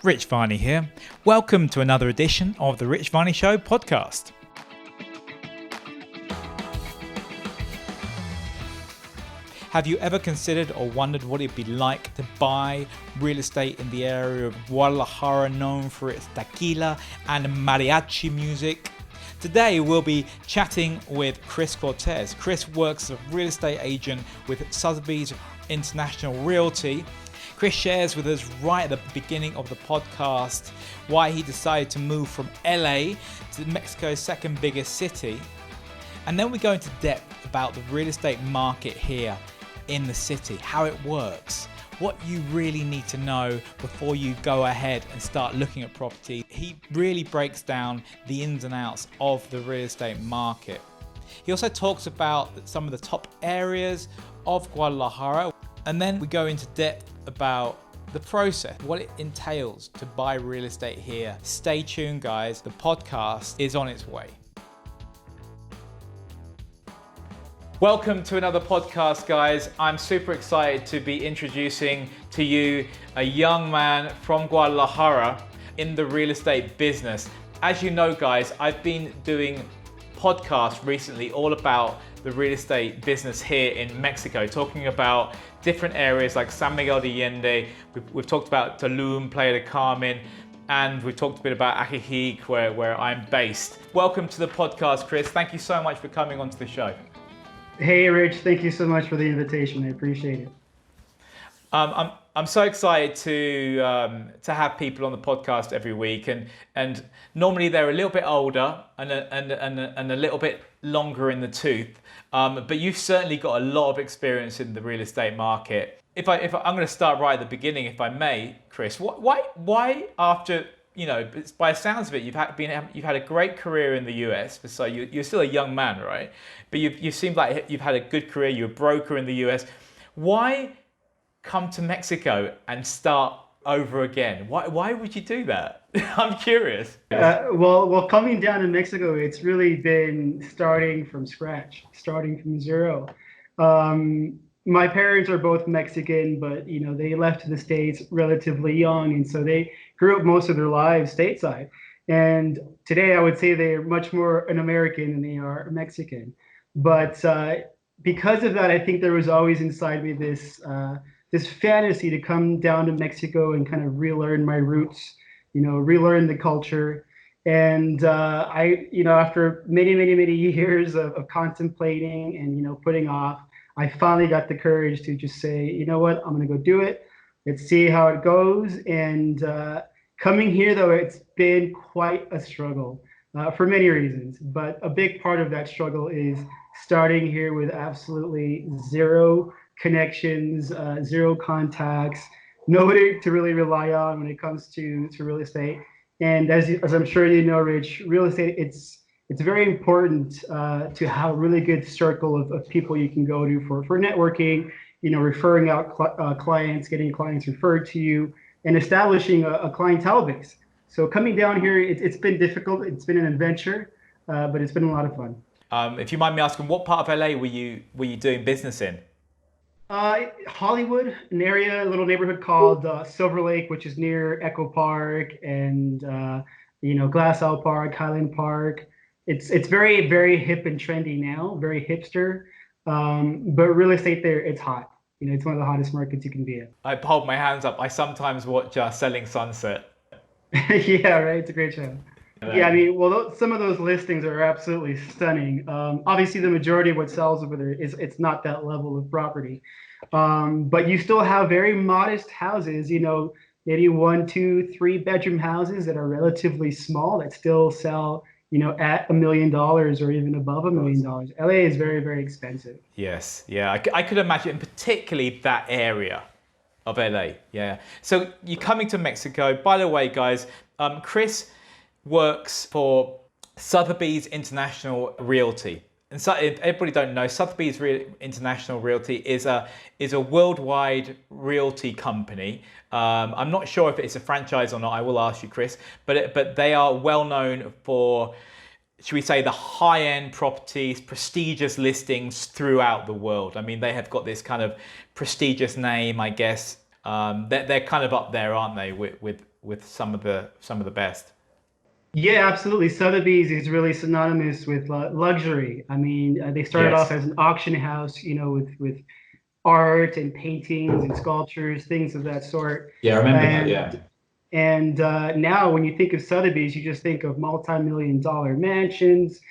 Rich Varney here. Welcome to another edition of the Rich Varney Show podcast. Have you ever considered or wondered what it'd be like to buy real estate in the area of Guadalajara, known for its tequila and mariachi music? Today we'll be chatting with Chris Cortes. Chris works as a real estate agent with Sotheby's International Realty. Chris shares with us right at the beginning of the podcast why he decided to move from LA to Mexico's second biggest city. And then we go into depth about the real estate market here in the city, how it works, what you really need to know before you go ahead and start looking at property. He really breaks down the ins and outs of the real estate market. He also talks about some of the top areas of Guadalajara. And then we go into depth about the process, what it entails to buy real estate here. Stay tuned, guys. The podcast is on its way. Welcome to another podcast, guys. I'm super excited to be introducing to you a young man from Guadalajara in the real estate business. As you know, guys, I've been doing podcasts recently all about the real estate business here in Mexico, talking about different areas like San Miguel de Allende. We've talked about Tulum, Playa del Carmen, and we've talked a bit about Ajijic, where I'm based. Welcome to the podcast, Chris. Thank you so much for coming onto the show. Hey, Rich. Thank you so much for the invitation. I appreciate it. I'm so excited to have people on the podcast every week, and normally they're a little bit older and a little bit longer in the tooth, but you've certainly got a lot of experience in the real estate market. If I'm going to start right at the beginning, if I may, Chris, why after, you know, by the sounds of it, you've had a great career in the US, so you're still a young man, right? But you seem like you've had a good career. You're a broker in the US. Why come to Mexico and start over again? Why would you do that? I'm curious. Well, coming down to Mexico, it's really been starting from scratch, starting from zero. My parents are both Mexican, but you know, they left the States relatively young, and so they grew up most of their lives stateside. And today I would say they're much more an American than they are Mexican. But because of that, I think there was always inside me this fantasy to come down to Mexico and kind of relearn my roots, you know, relearn the culture. And after many years of contemplating and, you know, putting off, I finally got the courage to just say, you know what, I'm going to go do it. Let's see how it goes. And coming here, though, it's been quite a struggle for many reasons. But a big part of that struggle is starting here with absolutely zero connections, zero contacts, nobody to really rely on when it comes to real estate. And as I'm sure you know, Rich, real estate, it's very important to have a really good circle of people you can go to for networking, you know, referring out clients, getting clients referred to you, and establishing a clientele base. So coming down here, it's been difficult. It's been an adventure, but it's been a lot of fun. If you mind me asking, what part of LA were you doing business in? Hollywood, an area, a little neighborhood called Silver Lake, which is near Echo Park and Glass Owl Park, Highland Park. It's very, very hip and trendy now, very hipster. But real estate there, it's hot. You know, it's one of the hottest markets you can be in. I hold my hands up. I sometimes watch Selling Sunset. Yeah, right. It's a great show. Yeah, I mean, well, some of those listings are absolutely stunning. Obviously, the majority of what sells over there it's not that level of property, but you still have very modest houses. You know, maybe 1, 2, 3 bedroom houses that are relatively small that still sell, you know, at $1 million or even above $1 million. LA is very, very expensive. Yes, yeah, I could imagine, particularly that area of LA. Yeah. So you're coming to Mexico. By the way, guys, Chris works for Sotheby's International Realty. And so, if everybody don't know, Sotheby's International Realty is a worldwide realty company. I'm not sure if it's a franchise or not. I will ask you, Chris. But they are well known for, should we say, the high-end properties, prestigious listings throughout the world. I mean, they have got this kind of prestigious name, I guess. They're kind of up there, aren't they, with with some of the best. Yeah, absolutely. Sotheby's is really synonymous with luxury. I mean, they started off Yes. as an auction house, with art and paintings and sculptures, things of that sort. Yeah, I remember that. And Yeah. now, when you think of Sotheby's, you just think of multi-million-dollar mansions,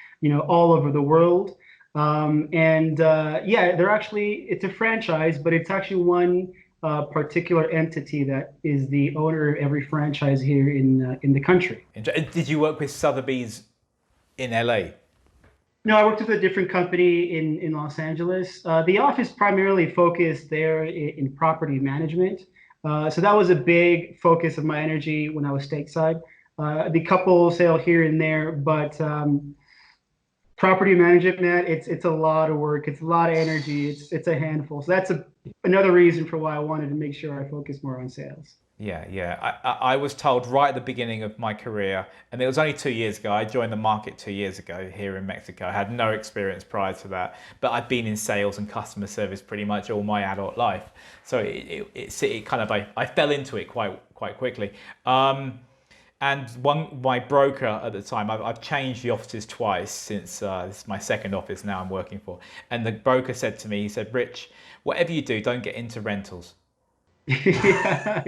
all over the world. Yeah, it's a franchise, but it's actually one particular entity that is the owner of every franchise here in the country. Did you work with Sotheby's in LA? No, I worked with a different company in Los Angeles. The office primarily focused there in property management. So that was a big focus of my energy when I was stateside. The couple sale here and there, but property management, man, it's a lot of work. It's a lot of energy. It's a handful. So that's another reason for why I wanted to make sure I focus more on sales. Yeah, yeah. I was told right at the beginning of my career, and it was only 2 years ago. I joined the market 2 years ago here in Mexico. I had no experience prior to that, but I'd been in sales and customer service pretty much all my adult life. So it kind of I fell into it quite quickly. And my broker at the time, I've changed the offices twice since this is my second office now I'm working for. And the broker said to me, he said, "Rich, whatever you do, don't get into rentals." Yeah,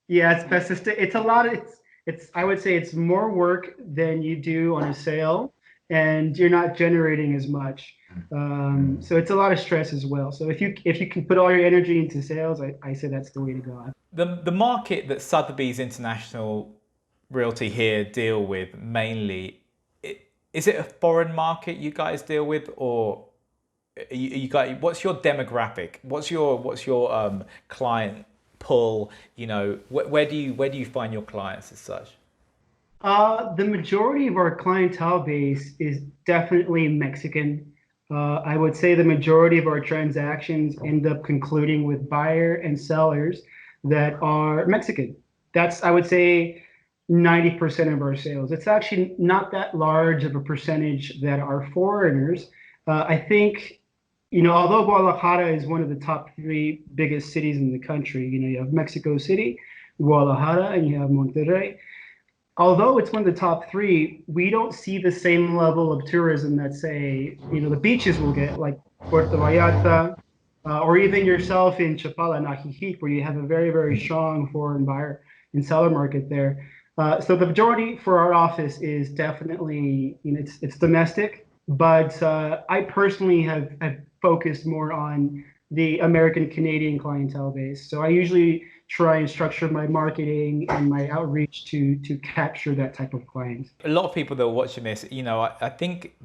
yeah, it's best to stay. It's a lot. It's. I would say it's more work than you do on a sale, and you're not generating as much. So it's a lot of stress as well. So if you can put all your energy into sales, I say that's the way to go. The market that Sotheby's International Realty here deal with mainly, is it a foreign market you guys deal with, or you guys, what's your demographic? What's your client pull? Where do you find your clients as such? The majority of our clientele base is definitely Mexican. I would say the majority of our transactions end up concluding with buyer and sellers that are Mexican. That's, I would say, 90% of our sales. It's actually not that large of a percentage that are foreigners. I think, although Guadalajara is one of the top three biggest cities in the country, you have Mexico City, Guadalajara, and you have Monterrey. Although it's one of the top three, we don't see the same level of tourism that, say, the beaches will get, like Puerto Vallarta, or even yourself in Chapala and Ajijic, where you have a very, very strong foreign buyer and seller market there. So the majority for our office is definitely, it's domestic, but I personally have focused more on the American Canadian clientele base. So I usually try and structure my marketing and my outreach to capture that type of client. A lot of people that are watching this, I think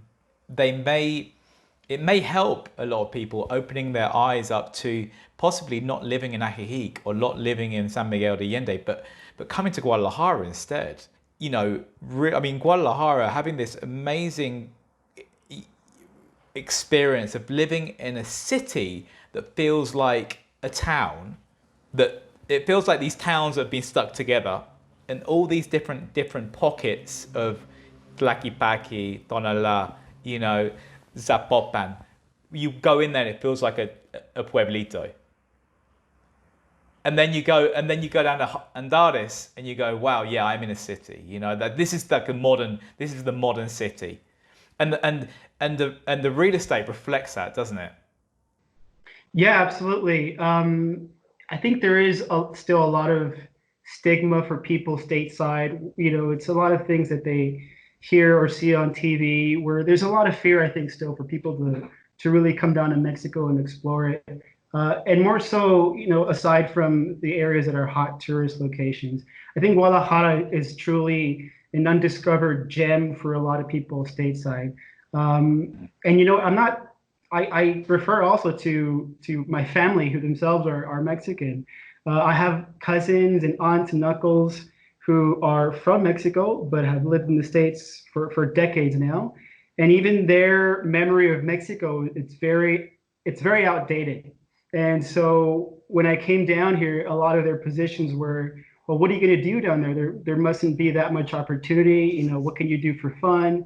it may help a lot of people opening their eyes up to possibly not living in Ajijic or not living in San Miguel de Allende, but coming to Guadalajara instead. Guadalajara having this amazing experience of living in a city that feels like a town, that it feels like these towns have been stuck together, and all these different pockets of Tlaquepaque, Tonalá, Zapopan. You go in there and it feels like a pueblito. And then you go down to Andares and you go, wow, yeah, I'm in a city. That this is the modern city, and the real estate reflects that, doesn't it? Yeah, absolutely. I think there is still a lot of stigma for people stateside. It's a lot of things that they hear or see on TV, where there's a lot of fear, I think, still for people to really come down to Mexico and explore it. And more so, aside from the areas that are hot tourist locations, I think Guadalajara is truly an undiscovered gem for a lot of people stateside. And I refer also to my family, who themselves are Mexican. I have cousins and aunts and uncles who are from Mexico but have lived in the States for decades now, and even their memory of Mexico, it's very outdated. And so when I came down here, a lot of their positions were, well, what are you going to do down there? There mustn't be that much opportunity. What can you do for fun?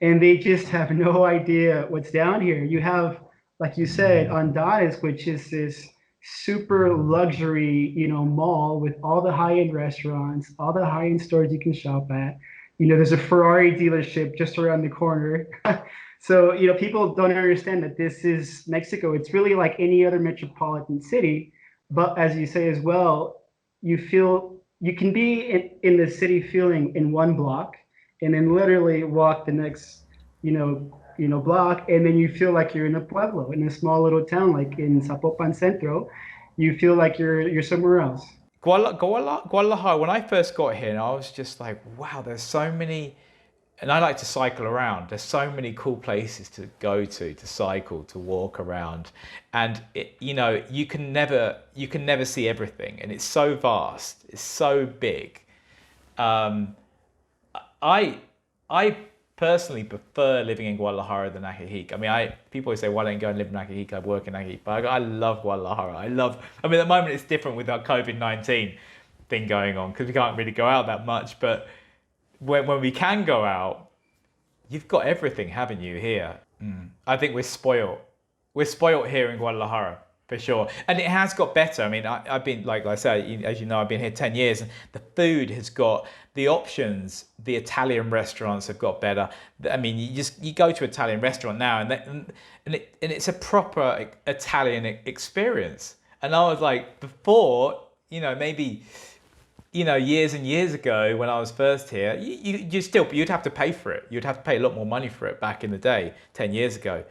And they just have no idea what's down here. You have, like you said, Andares, which is this super luxury, mall with all the high-end restaurants, all the high-end stores you can shop at. There's a Ferrari dealership just around the corner. So, people don't understand that this is Mexico. It's really like any other metropolitan city. But as you say as well, you can be in the city feeling in one block and then literally walk the next, block, and then you feel like you're in a pueblo, in a small little town like in Zapopan Centro. You feel like you're somewhere else. Guadalajara, when I first got here, I was just like, wow, there's so many, and I like to cycle around. There's so many cool places to go to cycle, to walk around, and you can never see everything, and it's so vast, it's so big. I I personally prefer living in Guadalajara than Ajijic. I mean, people always say, why don't you go and live in Ajijic? I work in Ajijic, but I love Guadalajara. I mean, at the moment it's different with our COVID-19 thing going on because we can't really go out that much, but when we can go out, you've got everything, haven't you, here? I think we're spoiled. We're spoiled here in Guadalajara, for sure. And it has got better. I mean, I've been, like I said, as you know, I've been here 10 years, and the food has got, the options, the Italian restaurants have got better. I mean, you go to an Italian restaurant now, and it's a proper Italian experience. And I was like, before, maybe, years and years ago when I was first here, you'd have to pay for it. You'd have to pay a lot more money for it back in the day, 10 years ago.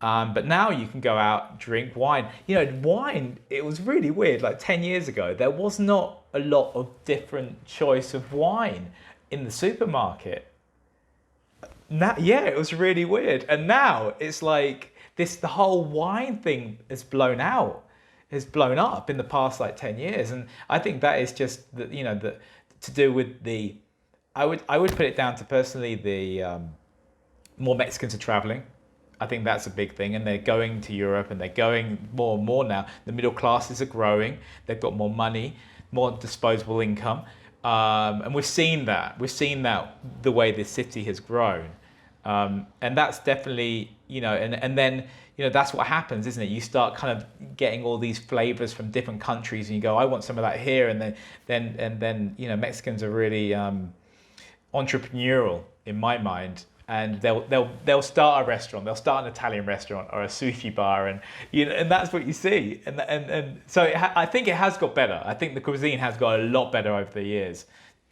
But now you can go out, drink wine. Wine, it was really weird. Like 10 years ago, there was not a lot of different choice of wine in the supermarket. Yeah, it was really weird. And now it's like the whole wine thing has blown up in the past like 10 years. And I think that is just to do with I would put it down to personally the more Mexicans are traveling. I think that's a big thing, and they're going to Europe, and they're going more and more now. The middle classes are growing. They've got more money, more disposable income, and we've seen that. We've seen that the way this city has grown, and that's definitely and then that's what happens, isn't it? You start kind of getting all these flavors from different countries, and you go, I want some of that here, and then Mexicans are really entrepreneurial in my mind. And they'll start a restaurant, they'll start an Italian restaurant or a sushi bar, and and that's what you see. And so I think it has got better. I think the cuisine has got a lot better over the years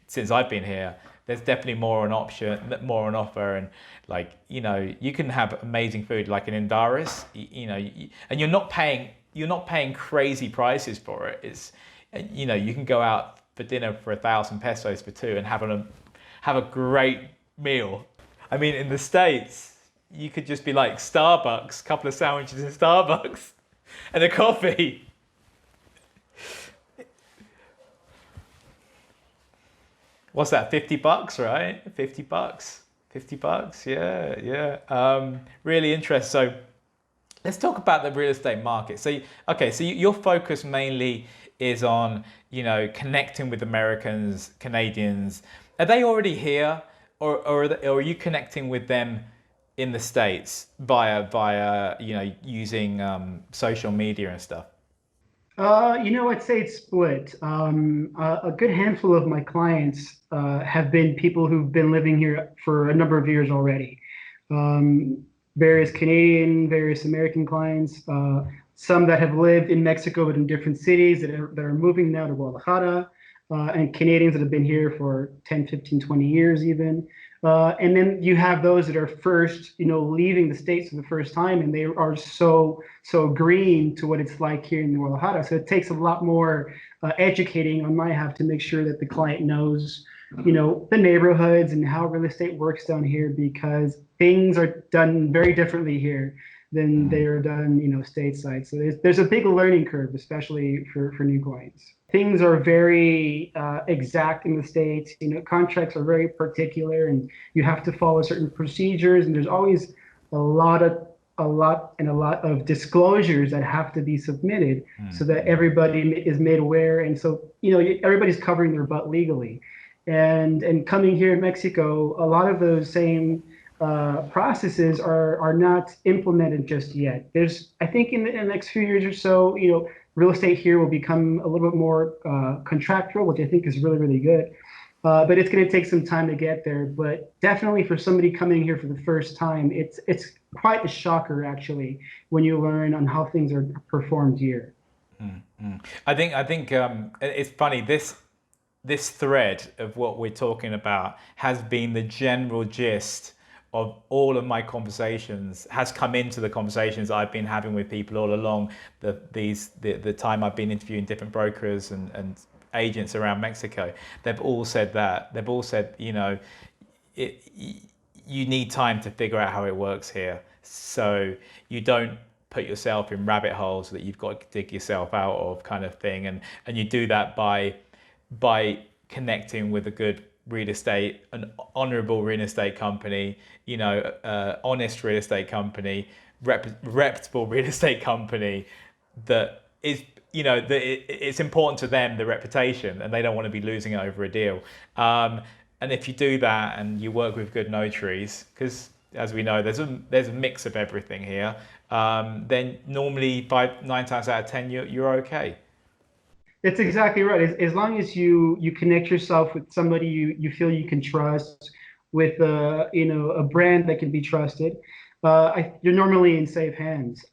since I've been here. There's definitely more on offer, and you can have amazing food like in Indaris, and you're not paying crazy prices for it. It's you can go out for dinner for 1,000 pesos for two and have a great meal. I mean, in the States, you could just be like Starbucks, a couple of sandwiches in Starbucks, and a coffee. What's that, $50, right? $50, yeah. Really interesting. So let's talk about the real estate market. So your focus mainly is on, connecting with Americans, Canadians. Are they already here? Or are you connecting with them in the States via using social media and stuff? I'd say it's split. A good handful of my clients have been people who've been living here for a number of years already. Various Canadian, various American clients, some that have lived in Mexico but in different cities that are moving now to Guadalajara. And Canadians that have been here for 10, 15, 20 years even. And then you have those that are first, leaving the States for the first time, and they are so green to what it's like here in Guadalajara. So it takes a lot more educating on my half to make sure that the client knows, the neighborhoods and how real estate works down here, because things are done very differently here than they are done, stateside. So there's a big learning curve, especially for new clients. Things are very exact in the States. Contracts are very particular, and you have to follow certain procedures. And there's always a lot of disclosures that have to be submitted so that everybody is made aware. And so everybody's covering their butt legally. And coming here in Mexico, a lot of those same processes are not implemented just yet. I think in the next few years or so, real estate here will become a little bit more contractual, which I think is really, really good. But it's going to take some time to get there. But definitely for somebody coming here for the first time, it's quite a shocker actually when you learn on how things are performed here. I think it's funny this thread of what we're talking about has been the general gist of all of my conversations, has come into the conversations I've been having with people all along the time I've been interviewing different brokers and agents around Mexico. They've all said that. They've all said, you need time to figure out how it works here. So you don't put yourself in rabbit holes that you've got to dig yourself out of, kind of thing. And you do that by connecting with a good real estate, an honorable real estate company, honest real estate company, reputable real estate company that is, it's important to them, the reputation, and they don't want to be losing it over a deal. And if you do that and you work with good notaries, because as we know, there's a mix of everything here, then normally 9 times out of 10, you're okay. That's exactly right. As long as you connect yourself with somebody you feel you can trust, with a brand that can be trusted, you're normally in safe hands.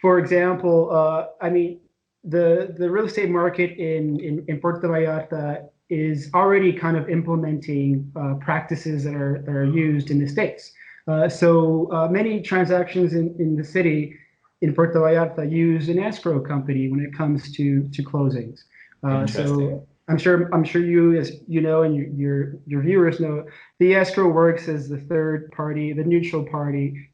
For example, I mean, the real estate market in Puerto Vallarta is already kind of implementing practices that are used in the States. So many transactions in the city in Puerto Vallarta use an escrow company when it comes to closings. So I'm sure you, as you know, and your viewers know, the escrow works as the third party, the neutral party,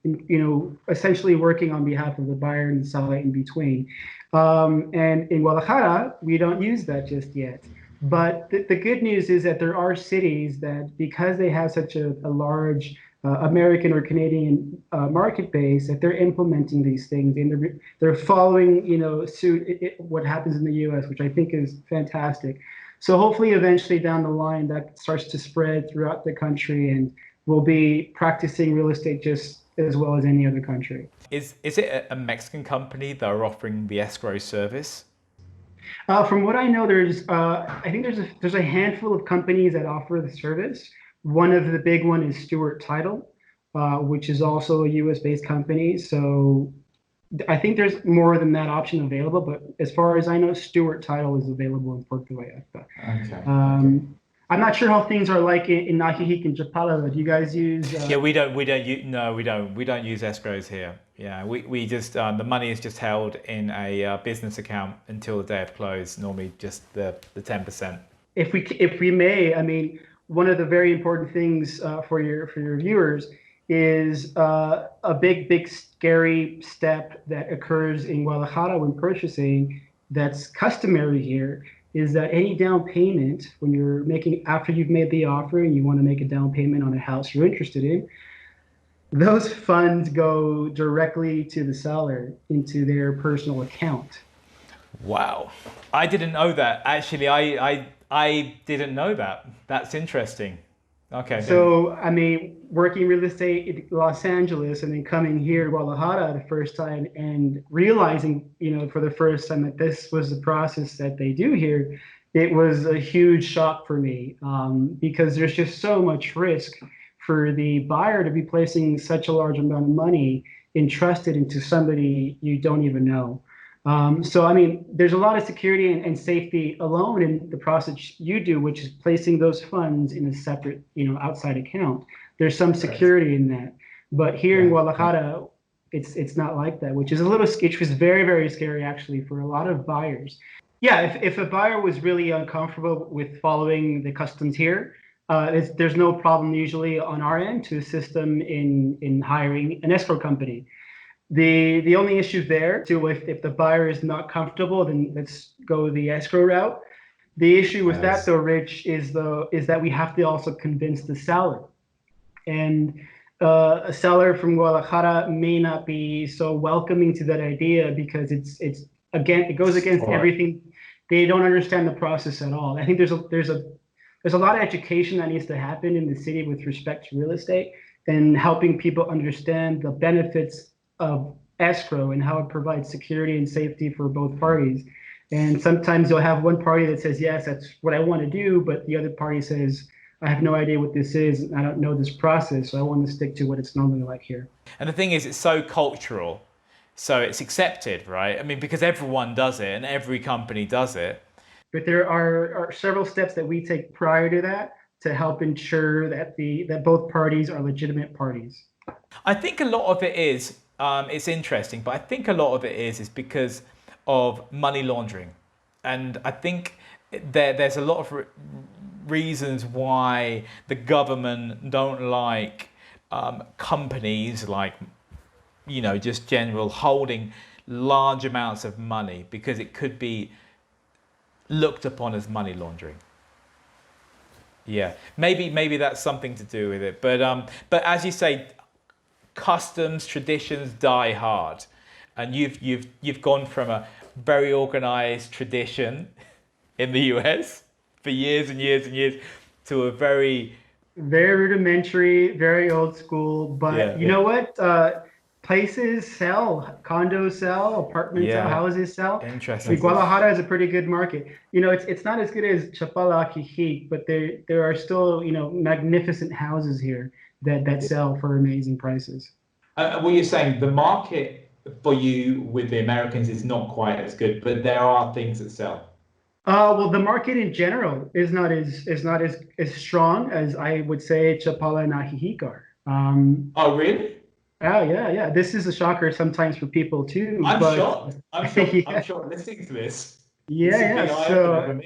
essentially working on behalf of the buyer and the seller in between. And in Guadalajara, we don't use that just yet. But the good news is that there are cities that, because they have such a large American or Canadian market base, that they're implementing these things and they're following, suit what happens in the U.S., which I think is fantastic. So hopefully, eventually down the line, that starts to spread throughout the country, and we'll be practicing real estate just as well as any other country. Is it a Mexican company that are offering the escrow service? From what I know, I think there's a handful of companies that offer the service. One of the big one is Stewart Title, which is also a U.S. based company. So I think there's more than that option available. But as far as I know, Stewart Title is available in Puerto Vallarta. Okay. I'm not sure how things are like in Najijic and Chapala. Do you guys use? Yeah, we don't. No, we don't. We don't use escrows here. Yeah, we just the money is just held in a business account until the day of close. Normally, just the 10%. If we may, I mean, one of the very important things for your viewers is a big scary step that occurs in Guadalajara when purchasing, that's customary here, is that any down payment when you're making, after you've made the offer and you want to make a down payment on a house you're interested in, those funds go directly to the seller into their personal account. Wow, I didn't know that. Actually, I didn't know that. That's interesting. Okay. So, I mean, working real estate in Los Angeles and then coming here to Guadalajara the first time and realizing, for the first time that this was the process that they do here, it was a huge shock for me, because there's just so much risk for the buyer to be placing such a large amount of money entrusted into somebody you don't even know. So, I mean, there's a lot of security and safety alone in the process you do, which is placing those funds in a separate, outside account. There's some security in that. But here in Guadalajara, it's not like that, which was very, very scary, actually, for a lot of buyers. Yeah, if a buyer was really uncomfortable with following the customs here, there's no problem usually on our end to assist them in hiring an escrow company. The only issue there too, if the buyer is not comfortable, then let's go the escrow route. The issue with that though, Rich, is that we have to also convince the seller, and a seller from Guadalajara may not be so welcoming to that idea because it goes against everything. They don't understand the process at all. I think there's a lot of education that needs to happen in the city with respect to real estate, and helping people understand the benefits of escrow and how it provides security and safety for both parties. And sometimes you'll have one party that says, yes, that's what I want to do, but the other party says, I have no idea what this is, and I don't know this process, so I want to stick to what it's normally like here. And the thing is, it's so cultural, so it's accepted, right? I mean, because everyone does it and every company does it. But there are several steps that we take prior to that to help ensure that that both parties are legitimate parties. I think a lot of it is, it's interesting, but I think a lot of it is because of money laundering. And I think there's a lot of reasons why the government don't like companies like, just general holding large amounts of money, because it could be looked upon as money laundering. Yeah, maybe that's something to do with it. But as you say, customs, traditions die hard, and you've gone from a very organized tradition in the US for years and years and years to a very rudimentary, very old school. But you know what? Places sell, condos sell, apartments sell, houses sell. Interesting. Guadalajara is a pretty good market. It's not as good as Chapala, Jijic, but there are still magnificent houses here that sell for amazing prices. What you're saying, the market for you with the Americans is not quite as good, but there are things that sell. Well, the market in general is not as strong as I would say Chapala and Jijic are. Oh, really? Oh, yeah. This is a shocker sometimes for people too. I'm shocked. I'm shocked listening to this. Yeah. So,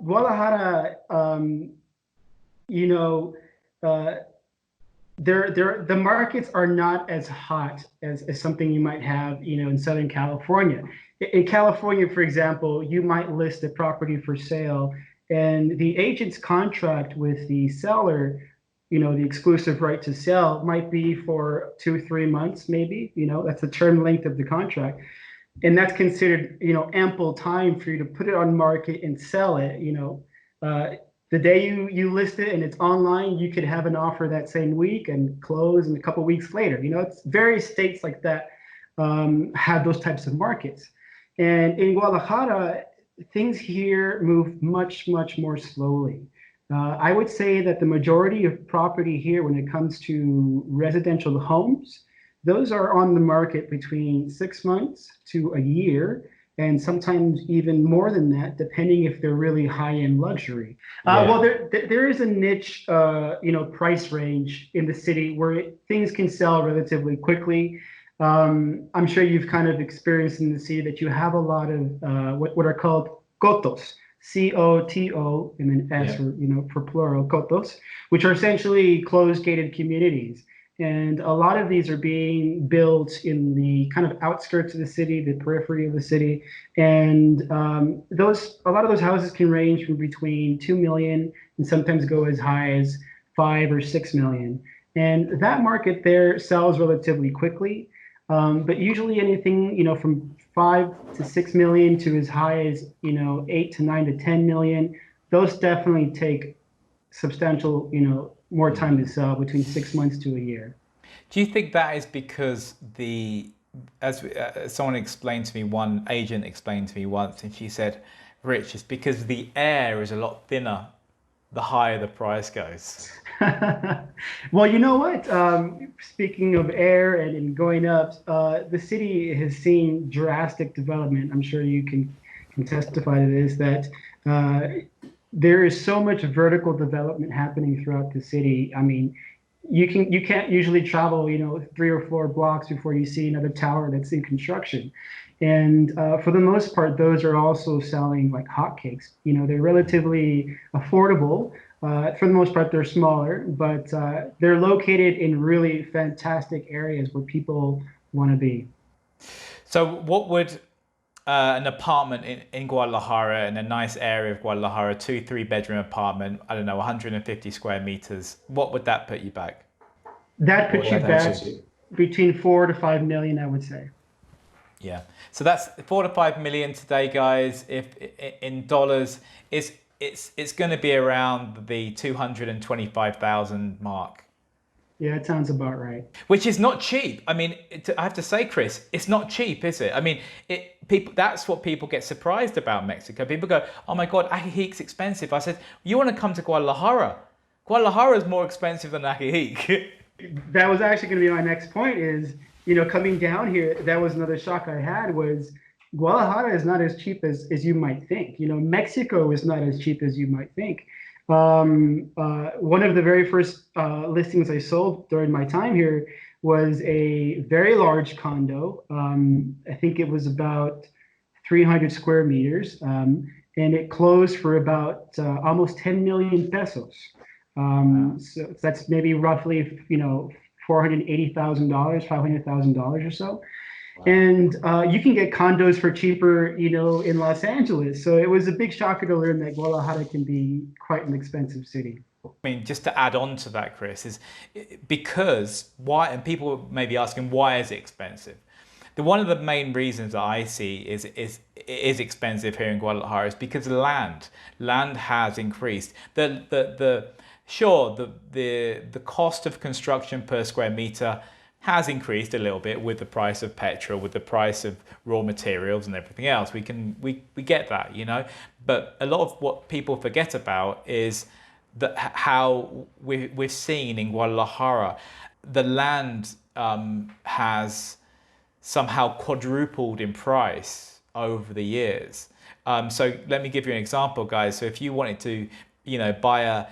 Guadalajara, the markets are not as hot as something you might have, in Southern California. In California, for example, you might list a property for sale, and the agent's contract with the seller, the exclusive right to sell might be for 2-3 months, maybe, that's the term length of the contract. And that's considered, ample time for you to put it on market and sell it. The day you list it and it's online, you could have an offer that same week and close in a couple weeks later. It's various states like that have those types of markets. And in Guadalajara, things here move much, much more slowly. I would say that the majority of property here, when it comes to residential homes, those are on the market between 6 months to a year, and sometimes even more than that, depending if they're really high-end luxury. Well, there is a niche, price range in the city where things can sell relatively quickly. I'm sure you've kind of experienced in the city that you have a lot of what are called cotos. COTO and then S for plural, cotos, which are essentially closed gated communities. And a lot of these are being built in the kind of outskirts of the city, the periphery of the city. And a lot of those houses can range from between 2 million and sometimes go as high as 5 or 6 million. And that market there sells relatively quickly. But usually anything, from 5 to 6 million to as high as, 8 to 9 to 10 million, those definitely take substantial, more time to sell, between 6 months to a year. Do you think that is because as someone explained to me, one agent explained to me once, and she said, Rich, it's because the air is a lot thinner the higher the price goes? Well, you know what? Speaking of air and going up, the city has seen drastic development. I'm sure you can testify to this, that there is so much vertical development happening throughout the city. I mean, you can't usually travel, 3 or 4 blocks before you see another tower that's in construction. And for the most part, those are also selling like hotcakes. They're relatively affordable. For the most part, they're smaller, but they're located in really fantastic areas where people want to be. So what would an apartment in Guadalajara, in a nice area of Guadalajara, 2-3 bedroom apartment, I don't know, 150 square meters, what would that put you back? That puts you back between 4 to 5 million, I would say. Yeah, so that's 4 to 5 million today, guys. If in dollars, it's going to be around the 225,000 mark Yeah, it sounds about right. Which is not cheap. I mean, I have to say, Chris, it's not cheap, is it? I mean, people. That's what people get surprised about Mexico. People go, "Oh my God, Ajijic expensive." I said, "You want to come to Guadalajara? Guadalajara is more expensive than Ajijic." That was actually going to be my next point is, coming down here, that was another shock I had was Guadalajara is not as cheap as you might think. Mexico is not as cheap as you might think. One of the very first listings I sold during my time here was a very large condo. I think it was about 300 square meters, and it closed for about almost 10 million pesos. So that's maybe roughly, $480,000, $500,000 or so. Wow. And you can get condos for cheaper, in Los Angeles. So it was a big shocker to learn that Guadalajara can be quite an expensive city. I mean, just to add on to that, Chris, is because why, and people may be asking, why is it expensive? One of the main reasons that I see is it is expensive here in Guadalajara is because land has increased. Sure, the cost of construction per square meter has increased a little bit with the price of petrol, with the price of raw materials and everything else. We get that, but a lot of what people forget about is that how we've seen in Guadalajara, the land has somehow quadrupled in price over the years. So let me give you an example, guys. So if you wanted to, buy a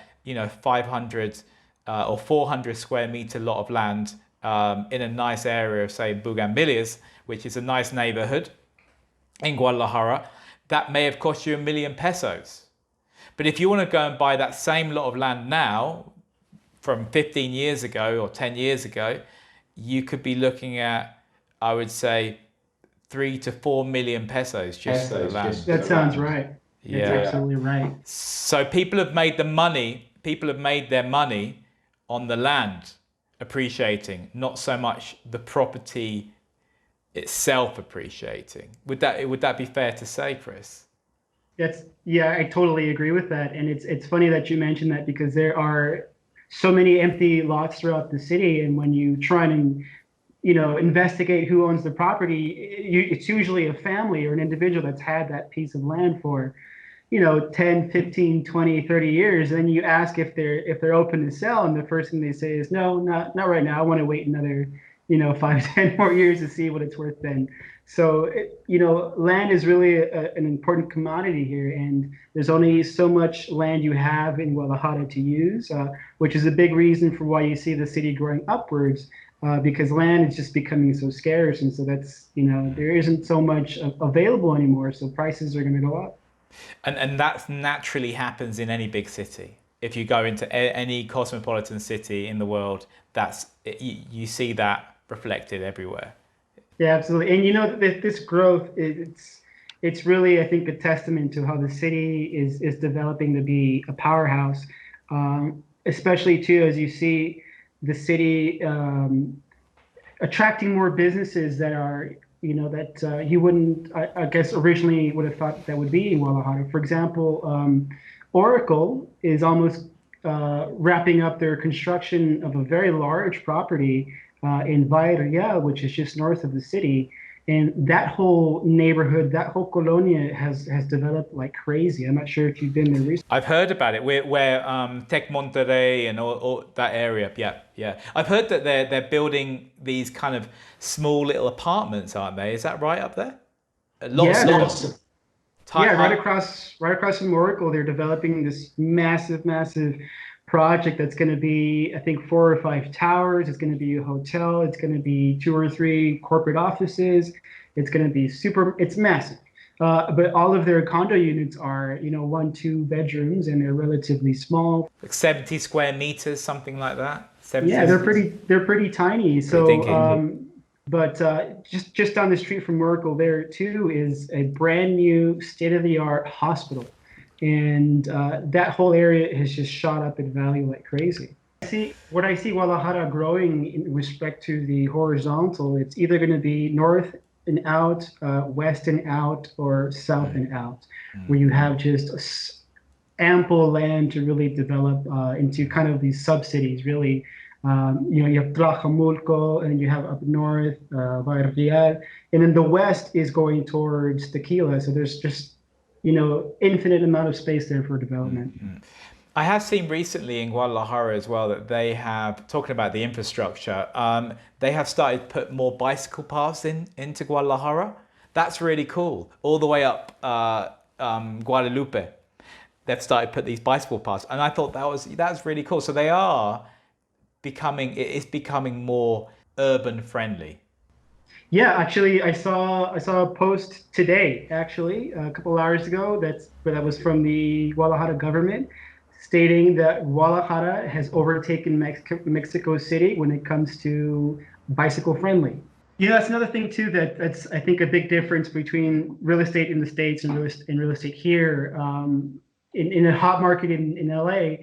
500 or 400 square meter lot of land in a nice area of, say, Bugambilias, which is a nice neighborhood in Guadalajara, that may have cost you 1 million pesos. But if you want to go and buy that same lot of land now, from 15 years ago or 10 years ago, you could be looking at, I would say, 3 to 4 million pesos just for the land. That sounds right. Yeah. That's absolutely right. So people have made their money on the land appreciating, not so much the property itself appreciating. Would that be fair to say, Chris? Yeah, I totally agree with that. And it's funny that you mentioned that because there are so many empty lots throughout the city. And when you try and, investigate who owns the property, it's usually a family or an individual that's had that piece of land for, 10, 15, 20, 30 years. And then you ask if they're open to sell. And the first thing they say is, no, not right now. I want to wait another, 5, 10 more years to see what it's worth then. So, land is really an important commodity here, and there's only so much land you have in Guadalajara to use, which is a big reason for why you see the city growing upwards, because land is just becoming so scarce, and so that's, there isn't so much available anymore, so prices are going to go up. And that naturally happens in any big city. If you go into any cosmopolitan city in the world, you see that reflected everywhere. Yeah, absolutely. And this growth, it's really, I think, a testament to how the city is developing to be a powerhouse, especially too as you see the city attracting more businesses that are, that you wouldn't, I guess, originally would have thought that would be in Guadalajara. For example, Oracle is almost wrapping up their construction of a very large property in Valladolid, which is just north of the city. And that whole neighborhood, that whole colonia has developed like crazy. I'm not sure if you've been there recently. I've heard about it. Where Tech Monterrey and all that area. Yeah. I've heard that they're building these kind of small little apartments, aren't they? Is that right up there? Lots. Yeah, right across from Oracle, they're developing this massive project that's going to be, I think, 4 or 5 towers. It's going to be a hotel. It's going to be 2 or 3 corporate offices. It's going to be it's massive. But all of their condo units are, 1, 2 bedrooms, and they're relatively small. Like 70 square meters, something like that. Yeah, they're pretty tiny. So, but just down the street from Oracle there too is a brand new state-of-the-art hospital. And that whole area has just shot up in value like crazy. What I see Guadalajara growing in respect to the horizontal, it's either going to be north and out, west and out, or south and out, where you have just ample land to really develop into kind of these sub-cities, really, You have Tlajomulco, and you have up north, Valles Real, and then the west is going towards Tequila. So there's just, infinite amount of space there for development. I have seen recently in Guadalajara as well that they have, talking about the infrastructure, they have started to put more bicycle paths into Guadalajara. That's really cool. All the way up Guadalupe, they've started to put these bicycle paths, and I thought that's really cool. So it is becoming more urban friendly. Yeah, actually, I saw a post today, actually, a couple hours ago. That was from the Guadalajara government, stating that Guadalajara has overtaken Mexico City when it comes to bicycle friendly. That's another thing too. That's I think a big difference between real estate in the States and real estate here. In a hot market in LA,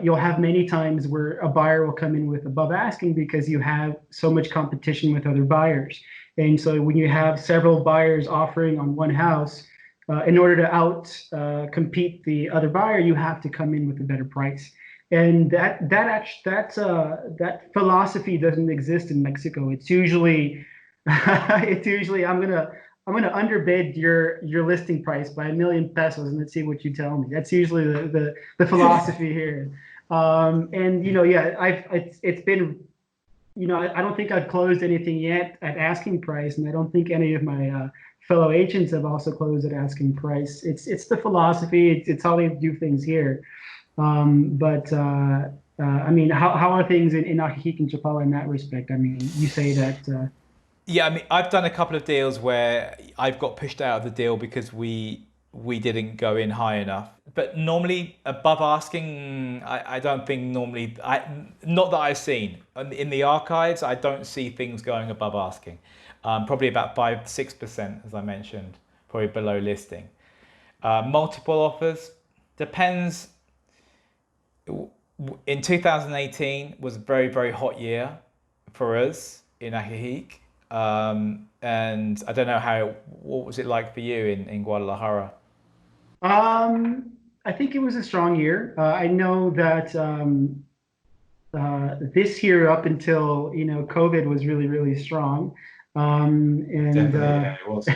you'll have many times where a buyer will come in with above asking because you have so much competition with other buyers. And so when you have several buyers offering on one house, in order to out compete the other buyer, you have to come in with a better price. And that philosophy doesn't exist in Mexico. It's usually I'm gonna underbid your listing price by 1,000,000 pesos, and let's see what you tell me. That's usually the philosophy here. And yeah, it's been, I don't think I've closed anything yet at asking price, and I don't think any of my fellow agents have also closed at asking price. It's the philosophy. It's how they do things here. But I mean, how are things in Ajijic and Chapala in that respect? I mean, you say that. Yeah, I mean, I've done a couple of deals where I've got pushed out of the deal because we didn't go in high enough. But normally above asking, I don't think normally, not that I've seen in the archives. I don't see things going above asking. Probably about 5-6%, as I mentioned, probably below listing. Multiple offers depends. In 2018 was a very, very hot year for us in Ajijic. And I don't know what was it like for you in Guadalajara? I think it was a strong year. I know that this year, up until COVID, was really, really strong. And Definitely, yeah, it was.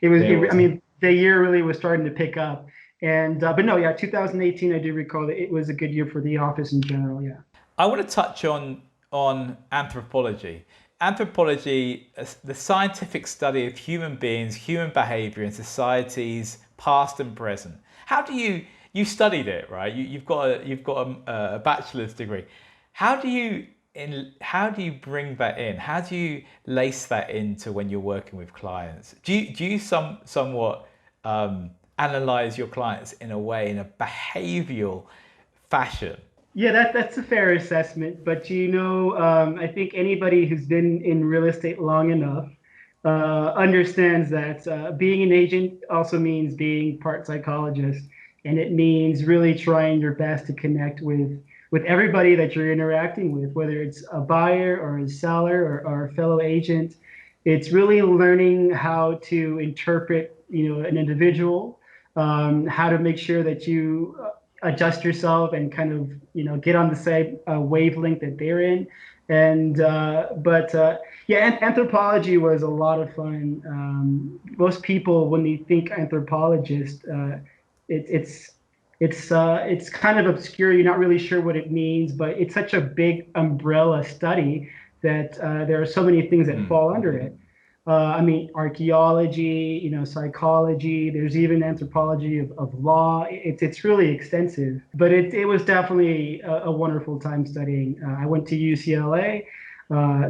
it was. There I was. mean, the year really was starting to pick up. And but no, yeah, 2018, I do recall that it was a good year for the office in general. Yeah. I want to touch on anthropology. Anthropology, the scientific study of human beings, human behavior in societies, past and present. How do you studied it, right? You've got a bachelor's degree. How do you how do you bring that in? How do you lace that into when you're working with clients? Do you somewhat analyze your clients in a way, in a behavioral fashion? Yeah, that's a fair assessment. But I think anybody who's been in real estate long enough understands that being an agent also means being part psychologist, and it means really trying your best to connect with everybody that you're interacting with, whether it's a buyer or a seller or a fellow agent. It's really learning how to interpret, an individual, how to make sure that you adjust yourself and kind of, get on the same wavelength that they're in. And but yeah, anthropology was a lot of fun. Most people, when they think anthropologist, it, it's it's kind of obscure. You're not really sure what it means, but it's such a big umbrella study that there are so many things that fall under it. I mean, archaeology, psychology. There's even anthropology of law. It's really extensive, but it was definitely a wonderful time studying. I went to UCLA,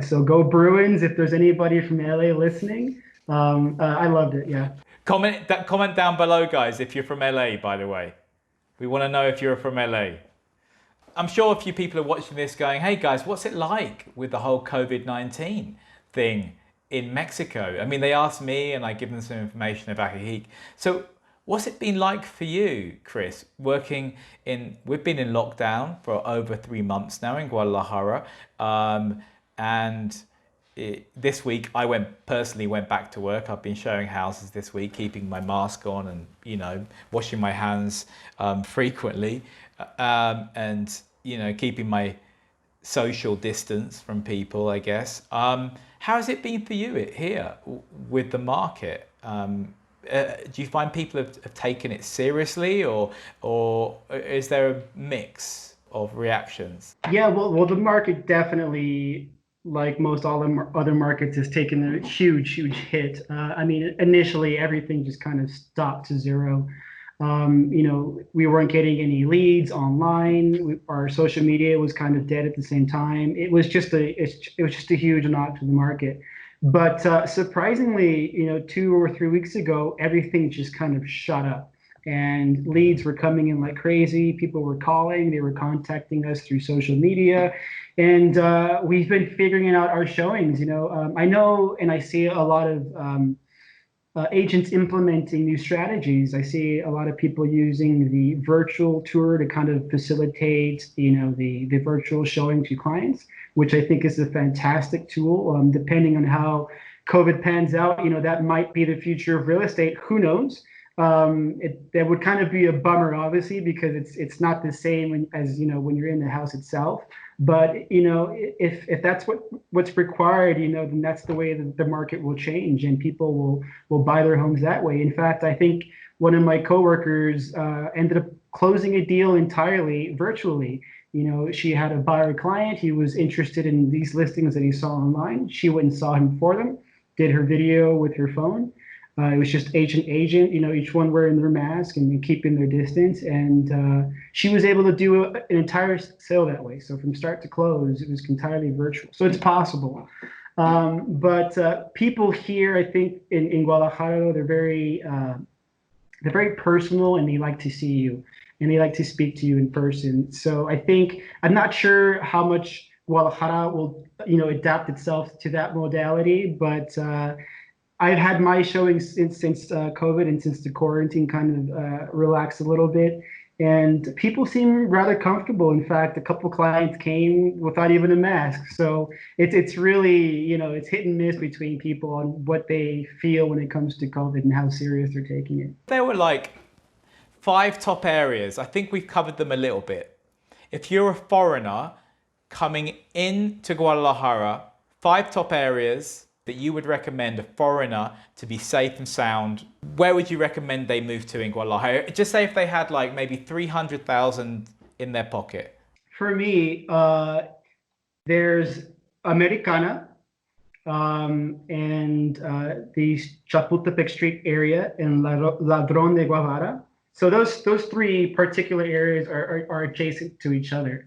so go Bruins! If there's anybody from LA listening, I loved it. Yeah. Comment down below, guys, if you're from LA. By the way, we want to know if you're from LA. I'm sure a few people are watching this going, "Hey guys, what's it like with the whole COVID-19 thing in Mexico?" I mean, they asked me and I give them some information about Ajijic. So what's it been like for you, Chris, we've been in lockdown for over 3 months now in Guadalajara. And this week I personally went back to work. I've been showing houses this week, keeping my mask on and, washing my hands frequently, and, keeping my social distance from people, I guess. How has it been for you here with the market? Do you find people have taken it seriously, or is there a mix of reactions? Yeah, well, the market definitely, like most all the other markets, has taken a huge hit. I mean, initially everything just kind of stopped to zero. We weren't getting any leads online. Our social media was kind of dead at the same time. It was just a huge knock to the market. But surprisingly, 2 or 3 weeks ago, everything just kind of shot up, and leads were coming in like crazy. People were calling, they were contacting us through social media, and we've been figuring out our showings. I know, and I see a lot of agents implementing new strategies. I see a lot of people using the virtual tour to kind of facilitate, the virtual showing to clients, which I think is a fantastic tool. Depending on how COVID pans out, that might be the future of real estate. Who knows? That would kind of be a bummer, obviously, because it's not the same as when you're in the house itself. But if that's what's required, then that's the way that the market will change, and people will buy their homes that way. In fact, I think one of my coworkers ended up closing a deal entirely virtually. She had a buyer client. He was interested in these listings that he saw online. She went and saw him for them, did her video with her phone. It was just agent, each one wearing their mask and keeping their distance. And she was able to do an entire sale that way. So from start to close, it was entirely virtual. So it's possible. But people here, I think in Guadalajara, they're very personal, and they like to see you, and they like to speak to you in person. So I'm not sure how much Guadalajara will, adapt itself to that modality, but I've had my showings since COVID and since the quarantine kind of relaxed a little bit, and people seem rather comfortable. In fact, a couple clients came without even a mask. So it's really, it's hit and miss between people on what they feel when it comes to COVID and how serious they're taking it. There were like 5 top areas. I think we've covered them a little bit. If you're a foreigner coming into Guadalajara, 5 top areas that you would recommend a foreigner to be safe and sound. Where would you recommend they move to in Guadalajara? Just say if they had like maybe 300,000 in their pocket. For me, there's Americana, and the Chapultepec Street area and Ladrón de Guevara. So those 3 particular areas are adjacent to each other.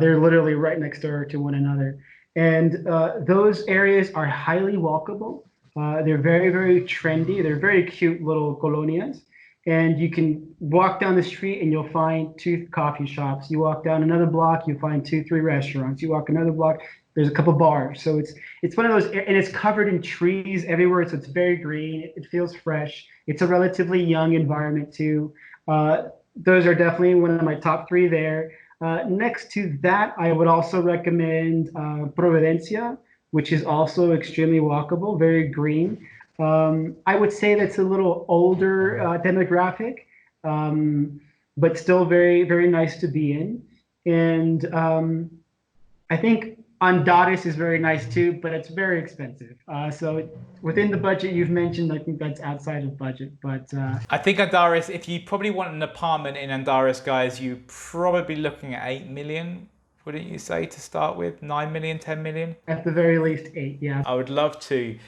They're literally right next door to one another. And those areas are highly walkable. They're very, very trendy. They're very cute little colonias. And you can walk down the street and you'll find 2 coffee shops. You walk down another block, you'll find 2, 3 restaurants. You walk another block, there's a couple bars. So it's one of those, and it's covered in trees everywhere. So it's very green. It feels fresh. It's a relatively young environment too. Those are definitely one of my top 3 there. Next to that, I would also recommend Providencia, which is also extremely walkable, very green. I would say that's a little older demographic, but still very, very nice to be in. And I think Andares is very nice too, but it's very expensive. So within the budget you've mentioned, I think that's outside of budget. But I think Andares, if you probably want an apartment in Andares, guys, you're probably looking at 8 million, wouldn't you say, to start with? 9 million, 10 million? At the very least 8, yeah. I would love to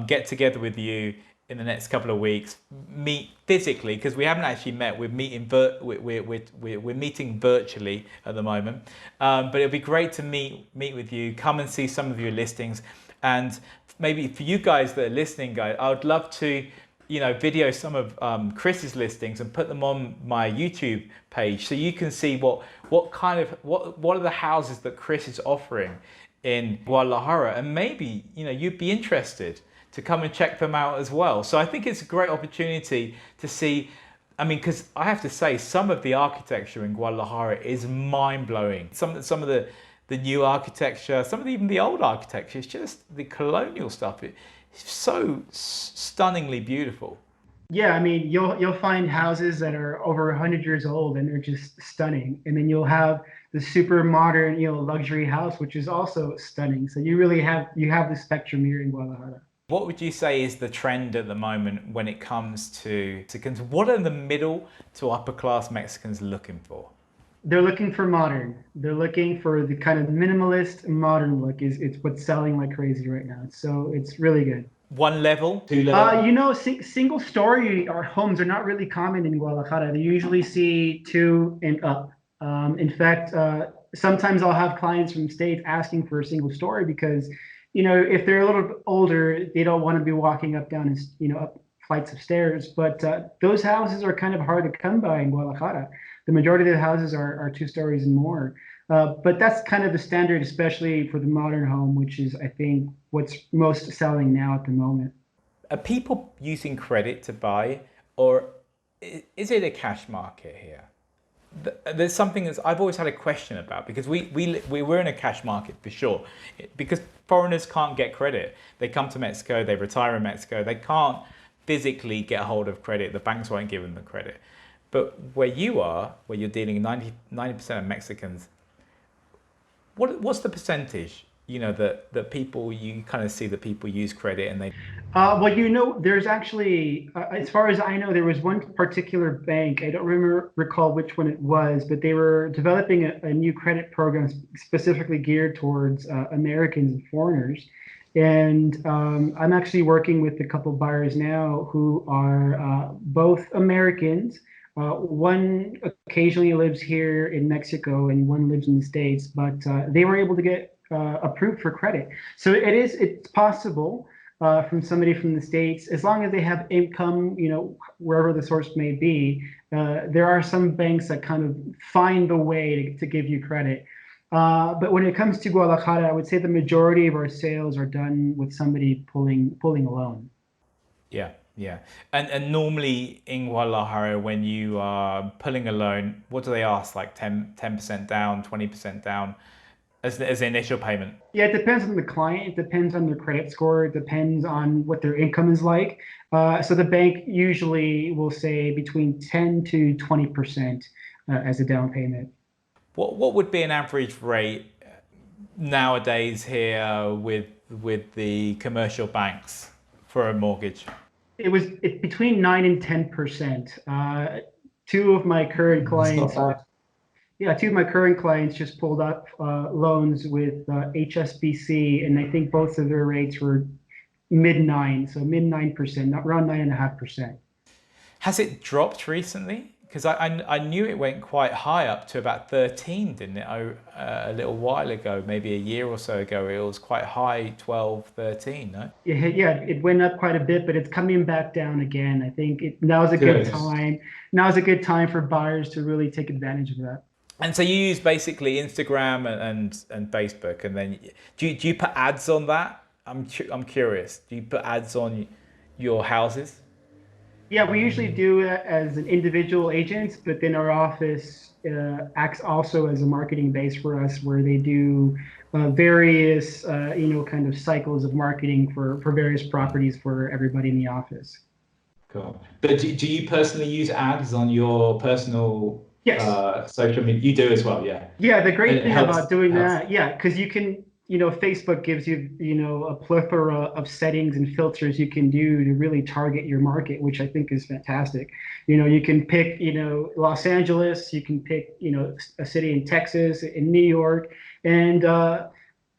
get together with you in the next couple of weeks, meet physically, because we haven't actually met. We're meeting we're meeting virtually at the moment, but it'll be great to meet with you. Come and see some of your listings, and maybe for you guys that are listening, guys, I would love to video some of Chris's listings and put them on my YouTube page, so you can see what are the houses that Chris is offering in Guadalajara, and maybe you'd be interested to come and check them out as well. So I think it's a great opportunity to see, because I have to say, some of the architecture in Guadalajara is mind-blowing. Some of the new architecture, some of even the old architecture, it's just the colonial stuff. It's so stunningly beautiful. Yeah, you'll find houses that are over 100 years old and they're just stunning. And then you'll have the super modern, luxury house, which is also stunning. So you have the spectrum here in Guadalajara. What would you say is the trend at the moment when it comes to Mexicans? What are the middle to upper class Mexicans looking for? They're looking for modern. They're looking for the kind of minimalist modern look. It's what's selling like crazy right now. So it's really good. One level, two level? Single story homes are not really common in Guadalajara. They usually see two and up. In fact, sometimes I'll have clients from the States asking for a single story because, if they're a little bit older, they don't want to be walking up, down, up flights of stairs. But those houses are kind of hard to come by in Guadalajara. The majority of the houses are two stories and more. But that's kind of the standard, especially for the modern home, which is, I think, what's most selling now at the moment. Are people using credit to buy, or is it a cash market here? There's something that I've always had a question about, because we're in a cash market for sure, because foreigners can't get credit. They come to Mexico, they retire in Mexico, they can't physically get a hold of credit. The banks won't give them the credit. But where you're dealing 90% of Mexicans, what's the percentage, that people, you kind of see that people use credit and they... Well, there's actually, as far as I know, there was one particular bank. I don't recall which one it was, but they were developing a new credit program specifically geared towards Americans and foreigners. And I'm actually working with a couple buyers now who are both Americans. One occasionally lives here in Mexico and one lives in the States, but they were able to get approved for credit. So it's possible from somebody from the States, as long as they have income, wherever the source may be. There are some banks that kind of find the way to give you credit. But when it comes to Guadalajara, I would say the majority of our sales are done with somebody pulling a loan. Yeah. Yeah. And normally in Guadalajara, when you are pulling a loan, what do they ask? Like 10% down, 20% down as the initial payment? Yeah, it depends on the client. It depends on their credit score. It depends on what their income is like. So the bank usually will say between 10 to 20% as a down payment. What would be an average rate nowadays here with the commercial banks for a mortgage? It's between 9 and 10%. Two of my current clients, two of my current clients just pulled up loans with HSBC, and I think both of their rates were mid 9, so mid 9%, not around 9.5%. Has it dropped recently? Because I knew it went quite high, up to about 13, didn't it? A little while ago, maybe a year or so ago, it was quite high, 12, 13, no? Yeah, it went up quite a bit, but it's coming back down again. I think now's a good time. Now's a good time for buyers to really take advantage of that. And so you use basically Instagram and Facebook, and then do you put ads on that? I'm curious. Do you put ads on your houses? Yeah, we usually do it as an individual agent, but then our office acts also as a marketing base for us, where they do various, kind of cycles of marketing for various properties for everybody in the office. Cool. But do you personally use ads on your personal social media? You do as well, yeah. Yeah, the great thing about doing that, because you can, Facebook gives you, a plethora of settings and filters you can do to really target your market, which I think is fantastic. You can pick, Los Angeles, you can pick, a city in Texas, in New York. And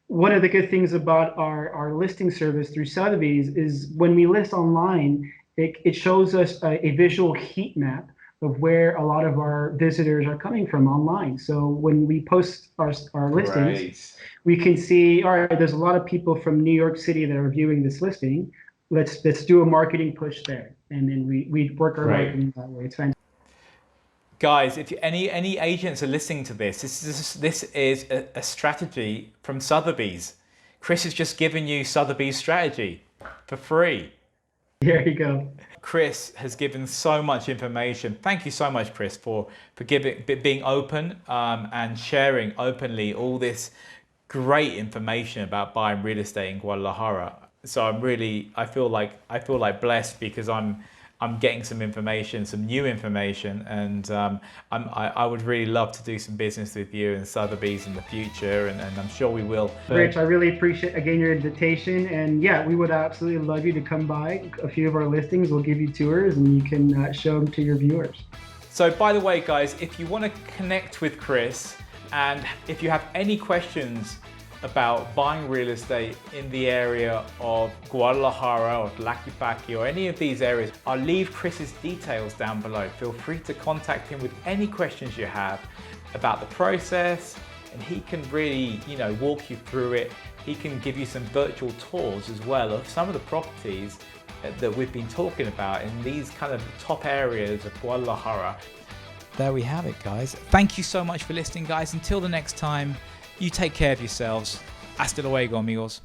one of the good things about our listing service through Sotheby's is when we list online, it shows us a visual heat map of where a lot of our visitors are coming from online. So when we post our listings, we can see, all right, there's a lot of people from New York City that are viewing this listing. Let's do a marketing push there. And then we work our marketing that way. It's fantastic. Guys, if any agents are listening to this is a strategy from Sotheby's. Chris has just given you Sotheby's strategy for free. There you go. Chris has given so much information. Thank you so much, Chris, for being open and sharing openly all this great information about buying real estate in Guadalajara. So I feel like blessed, because I'm I'm getting some information, some new information, and I would really love to do some business with you and Sotheby's in the future, and I'm sure we will. Rich, I really appreciate, again, your invitation, and yeah, we would absolutely love you to come by a few of our listings. We'll give you tours and you can show them to your viewers. So by the way, guys, if you want to connect with Chris, and if you have any questions about buying real estate in the area of Guadalajara or Tlaquepaque or any of these areas, I'll leave Chris's details down below. Feel free to contact him with any questions you have about the process, and he can really, walk you through it. He can give you some virtual tours as well of some of the properties that we've been talking about in these kind of top areas of Guadalajara. There we have it, guys. Thank you so much for listening, guys. Until the next time, you take care of yourselves. Hasta luego, amigos.